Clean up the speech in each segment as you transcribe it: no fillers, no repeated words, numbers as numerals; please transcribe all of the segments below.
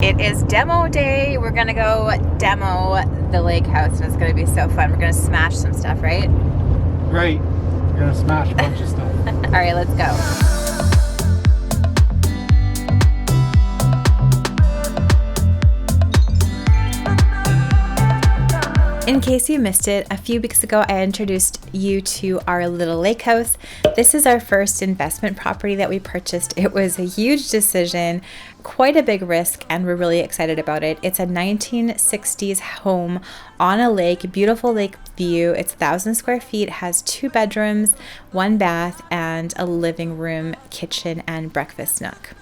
It is demo day. We're gonna go demo the lake house and it's gonna be so fun. We're gonna smash some stuff, right? Right. We're gonna smash a bunch of stuff. All right, let's go. In case you missed it, a few weeks ago I introduced you to our little lake house. This is our first investment property that we purchased. It was a huge decision, quite a big risk, and we're really excited about it. It's a 1960s home on a lake, beautiful lake view. It's 1,000 square feet, has 2 bedrooms, 1 bath, and a living room, kitchen, and breakfast nook.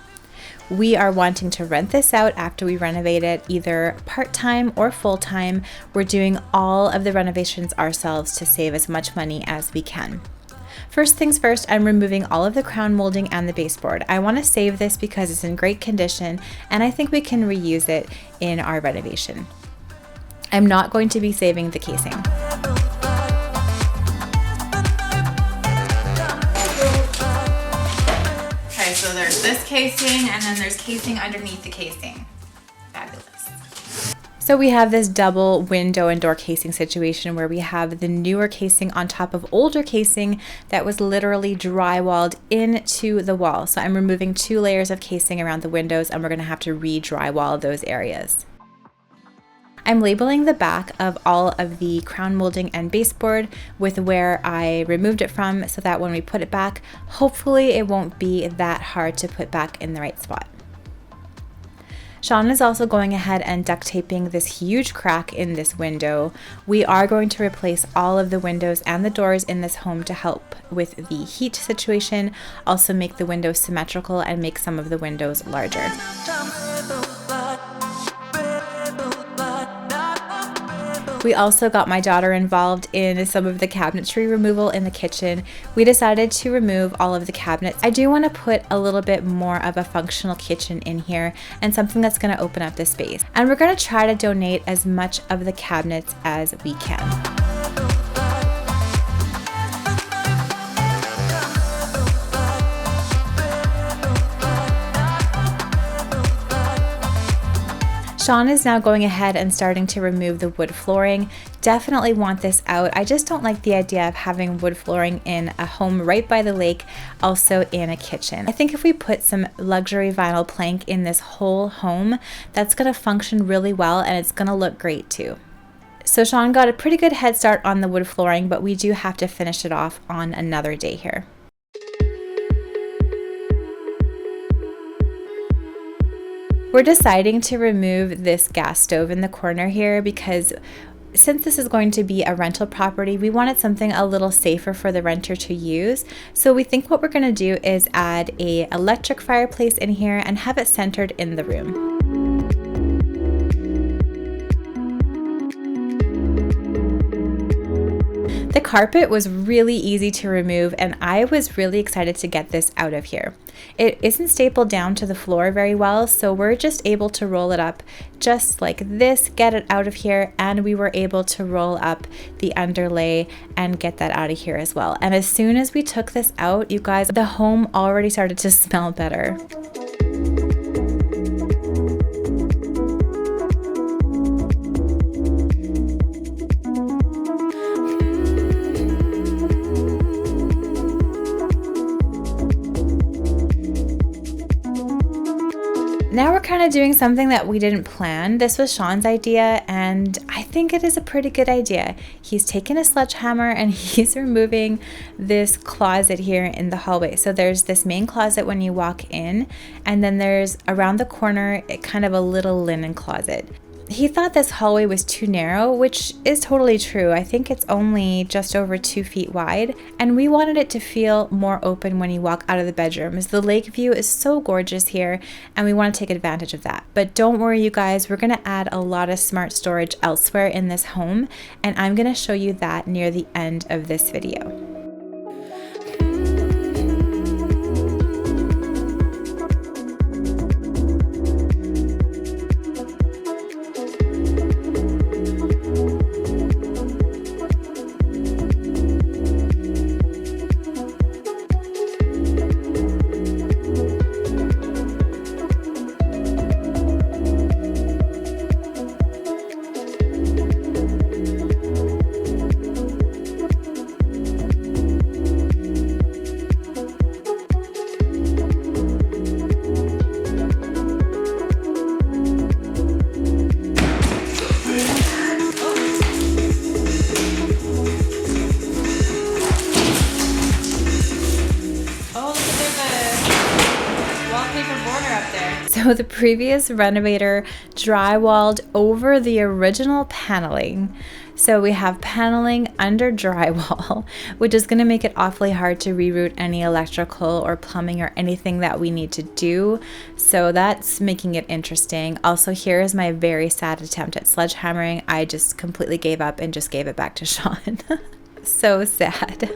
We are wanting to rent this out after we renovate it, either part-time or full-time. We're doing all of the renovations ourselves to save as much money as we can. First things first, I'm removing all of the crown molding and the baseboard. I want to save this because it's in great condition and I think we can reuse it in our renovation. I'm not going to be saving the casing. So there's this casing and then there's casing underneath the casing. Fabulous. So we have this double window and door casing situation where we have the newer casing on top of older casing that was literally drywalled into the wall. So I'm removing 2 layers of casing around the windows and we're going to have to re-drywall those areas. I'm labeling the back of all of the crown molding and baseboard with where I removed it from so that when we put it back, hopefully it won't be that hard to put back in the right spot. Sean is also going ahead and duct taping this huge crack in this window. We are going to replace all of the windows and the doors in this home to help with the heat situation, also make the windows symmetrical and make some of the windows larger. We also got my daughter involved in some of the cabinetry removal in the kitchen. We decided to remove all of the cabinets. I do want to put a little bit more of a functional kitchen in here and something that's going to open up the space. And we're going to try to donate as much of the cabinets as we can. Sean is now going ahead and starting to remove the wood flooring. Definitely want this out. I just don't like the idea of having wood flooring in a home right by the lake, also in a kitchen. I think if we put some luxury vinyl plank in this whole home, that's gonna function really well and it's gonna look great too. So Sean got a pretty good head start on the wood flooring, but we do have to finish it off on another day here. We're deciding to remove this gas stove in the corner here because since this is going to be a rental property, we wanted something a little safer for the renter to use. So we think what we're going to do is add an electric fireplace in here and have it centered in the room. The carpet was really easy to remove and I was really excited to get this out of here. It isn't stapled down to the floor very well, so we're just able to roll it up just like this, get it out of here, and we were able to roll up the underlay and get that out of here as well. And as soon as we took this out, you guys, the home already started to smell better. Now we're kind of doing something that we didn't plan. This was Sean's idea and I think it is a pretty good idea. He's taken a sledgehammer and he's removing this closet here in the hallway. So there's this main closet when you walk in and then there's around the corner kind of a little linen closet. He thought this hallway was too narrow, which is totally true. I think it's only just over 2 feet wide, and we wanted it to feel more open when you walk out of the bedrooms. The lake view is so gorgeous here, and we want to take advantage of that. But don't worry, you guys, we're going to add a lot of smart storage elsewhere in this home, and I'm going to show you that near the end of this video. So the previous renovator drywalled over the original paneling. So we have paneling under drywall, which is going to make it awfully hard to reroute any electrical or plumbing or anything that we need to do. So that's making it interesting. Also, here is my very sad attempt at sledgehammering. I just completely gave up and just gave it back to Sean. So sad.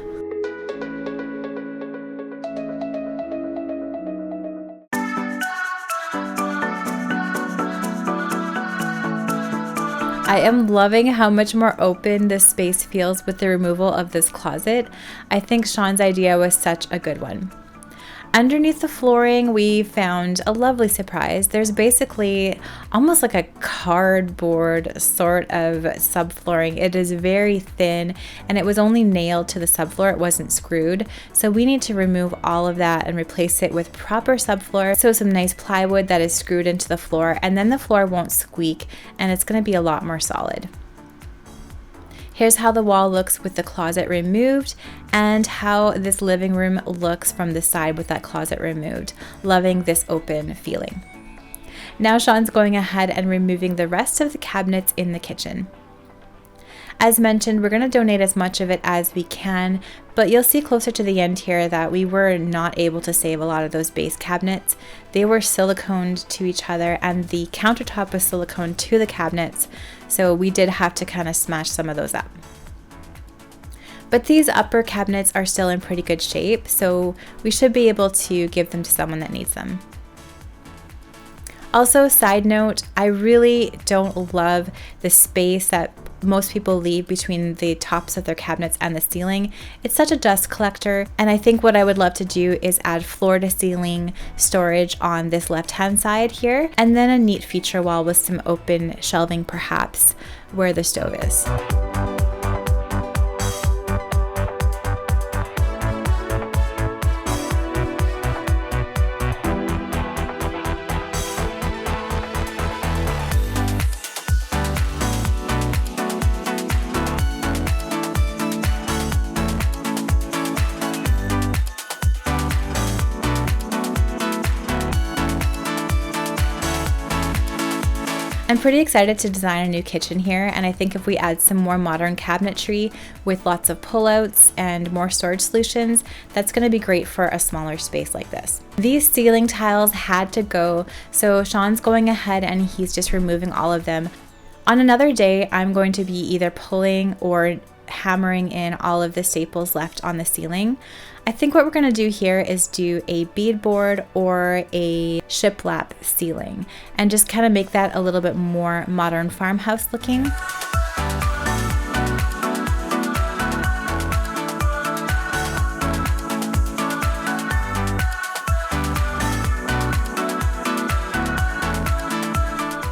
I am loving how much more open this space feels with the removal of this closet. I think Sean's idea was such a good one. Underneath the flooring, we found a lovely surprise. There's basically almost like a cardboard sort of subflooring. It is very thin and it was only nailed to the subfloor. It wasn't screwed. So we need to remove all of that and replace it with proper subfloor. So some nice plywood that is screwed into the floor, and then the floor won't squeak and it's going to be a lot more solid. Here's how the wall looks with the closet removed and how this living room looks from the side with that closet removed. Loving this open feeling. Now Sean's going ahead and removing the rest of the cabinets in the kitchen. As mentioned, we're going to donate as much of it as we can, but you'll see closer to the end here that we were not able to save a lot of those base cabinets. They were siliconed to each other and the countertop was siliconed to the cabinets, so we did have to kind of smash some of those up. But these upper cabinets are still in pretty good shape, so we should be able to give them to someone that needs them. Also, side note, I really don't love the space that most people leave between the tops of their cabinets and the ceiling. It's such a dust collector, and I think what I would love to do is add floor to ceiling storage on this left hand side here, and then a neat feature wall with some open shelving perhaps where the stove is. I'm pretty excited to design a new kitchen here, and I think if we add some more modern cabinetry with lots of pullouts and more storage solutions, that's going to be great for a smaller space like this. These ceiling tiles had to go, so Sean's going ahead and he's just removing all of them. On another day, I'm going to be either pulling or hammering in all of the staples left on the ceiling. I think what we're going to do here is do a beadboard or a shiplap ceiling and just kind of make that a little bit more modern farmhouse looking.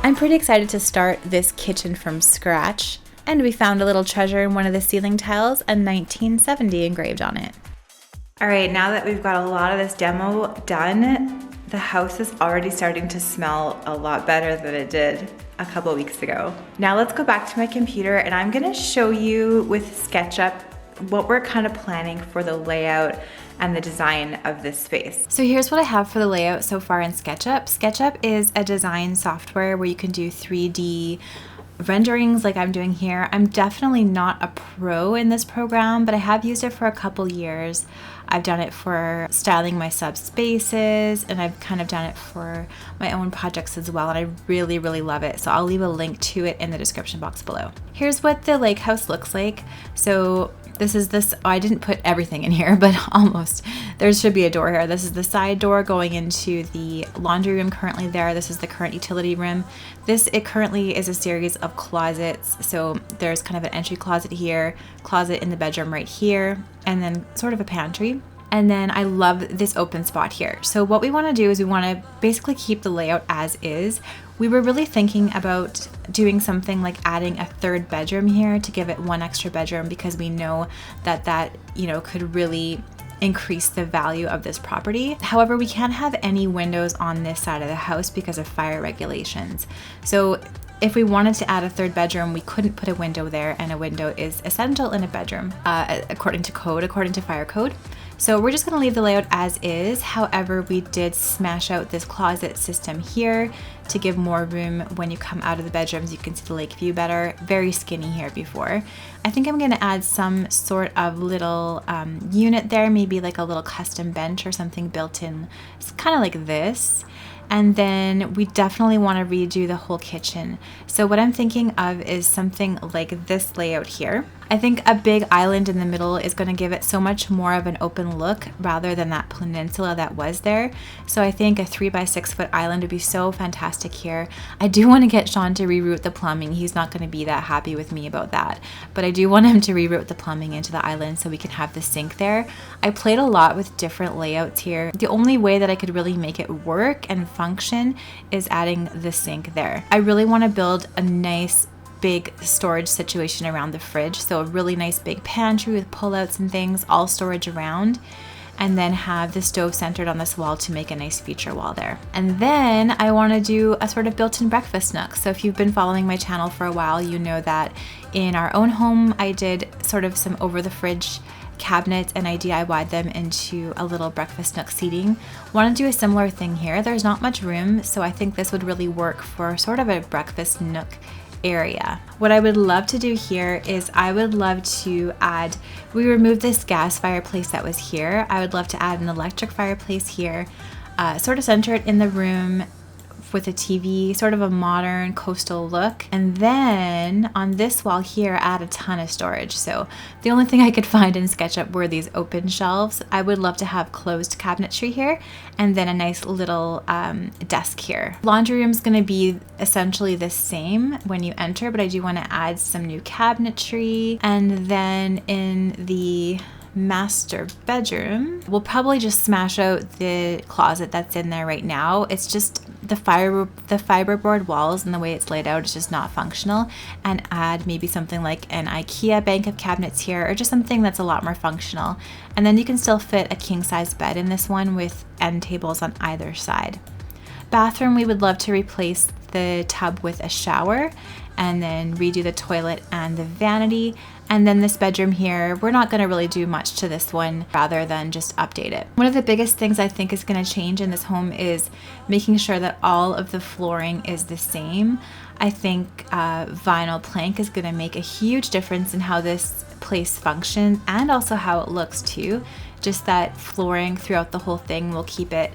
I'm pretty excited to start this kitchen from scratch, and we found a little treasure in one of the ceiling tiles, a 1970 engraved on it. All right, now that we've got a lot of this demo done, the house is already starting to smell a lot better than it did a couple weeks ago. Now let's go back to my computer and I'm gonna show you with Sketchup what we're kind of planning for the layout and the design of this space. So here's what I have for the layout so far in Sketchup. Sketchup is a design software where you can do 3D renderings like I'm doing here. I'm definitely not a pro in this program, but I have used it for a couple years. I've done it for styling my subspaces, and I've kind of done it for my own projects as well, and I really, really love it. So I'll leave a link to it in the description box below. Here's what the lake house looks like. So I didn't put everything in here, but almost. There should be a door here. This is the side door going into the laundry room currently there. This is the current utility room. It currently is a series of closets. So there's kind of an entry closet here, closet in the bedroom right here, and then sort of a pantry. And then I love this open spot here. So what we want to do is we want to basically keep the layout as is. We were really thinking about doing something like adding a third bedroom here to give it one extra bedroom, because we know that could really increase the value of this property. However, we can't have any windows on this side of the house because of fire regulations. So if we wanted to add a third bedroom, we couldn't put a window there, and a window is essential in a bedroom according to fire code. So we're just gonna leave the layout as is. However, we did smash out this closet system here to give more room when you come out of the bedrooms. You can see the lake view better. Very skinny here before. I think I'm gonna add some sort of little unit there, maybe like a little custom bench or something built in. It's kind of like this. And then we definitely want to redo the whole kitchen. So what I'm thinking of is something like this layout here. I think a big island in the middle is going to give it so much more of an open look rather than that peninsula that was there. So I think a 3x6 foot island would be so fantastic here. I do want to get Sean to reroute the plumbing. He's not going to be that happy with me about that, but I do want him to reroute the plumbing into the island so we can have the sink there. I played a lot with different layouts here. The only way that I could really make it work and function is adding the sink there. I really want to build a nice big storage situation around the fridge, so a really nice big pantry with pullouts and things, all storage around, and then have the stove centered on this wall to make a nice feature wall there. And then I want to do a sort of built-in breakfast nook. So if you've been following my channel for a while, you know that in our own home I did sort of some over the fridge cabinets and I DIY'd them into a little breakfast nook seating. Want to do a similar thing here. There's not much room, so I think this would really work for sort of a breakfast nook area. What I would love to do here is I would love to add, we removed this gas fireplace that was here. I would love to add an electric fireplace here, sort of center it in the room with a TV, sort of a modern coastal look. And then on this wall here, add a ton of storage. So the only thing I could find in SketchUp were these open shelves. I would love to have closed cabinetry here and then a nice little desk here. Laundry room's gonna be essentially the same when you enter, but I do wanna add some new cabinetry. And then in the master bedroom, we'll probably just smash out the closet that's in there right now. It's just the fiberboard walls and the way it's laid out is just not functional, and add maybe something like an IKEA bank of cabinets here, or just something that's a lot more functional. And then you can still fit a king size bed in this one with end tables on either side. Bathroom, we would love to replace the tub with a shower and then redo the toilet and the vanity. And then this bedroom here, we're not gonna really do much to this one rather than just update it. One of the biggest things I think is gonna change in this home is making sure that all of the flooring is the same. I think vinyl plank is gonna make a huge difference in how this place functions and also how it looks too. Just that flooring throughout the whole thing will keep it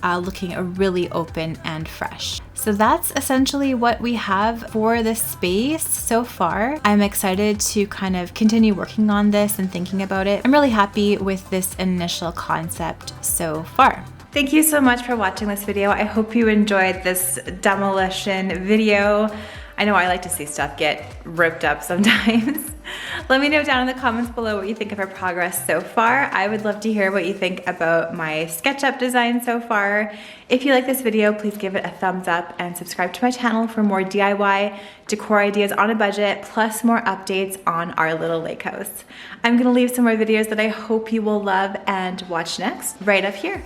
looking really open and fresh. So that's essentially what we have for this space so far. I'm excited to kind of continue working on this and thinking about it. I'm really happy with this initial concept so far. Thank you so much for watching this video. I hope you enjoyed this demolition video. I know I like to see stuff get ripped up sometimes. Let me know down in the comments below what you think of our progress so far. I would love to hear what you think about my SketchUp design so far. If you like this video, please give it a thumbs up and subscribe to my channel for more DIY decor ideas on a budget, plus more updates on our little lake house. I'm gonna leave some more videos that I hope you will love and watch next right up here.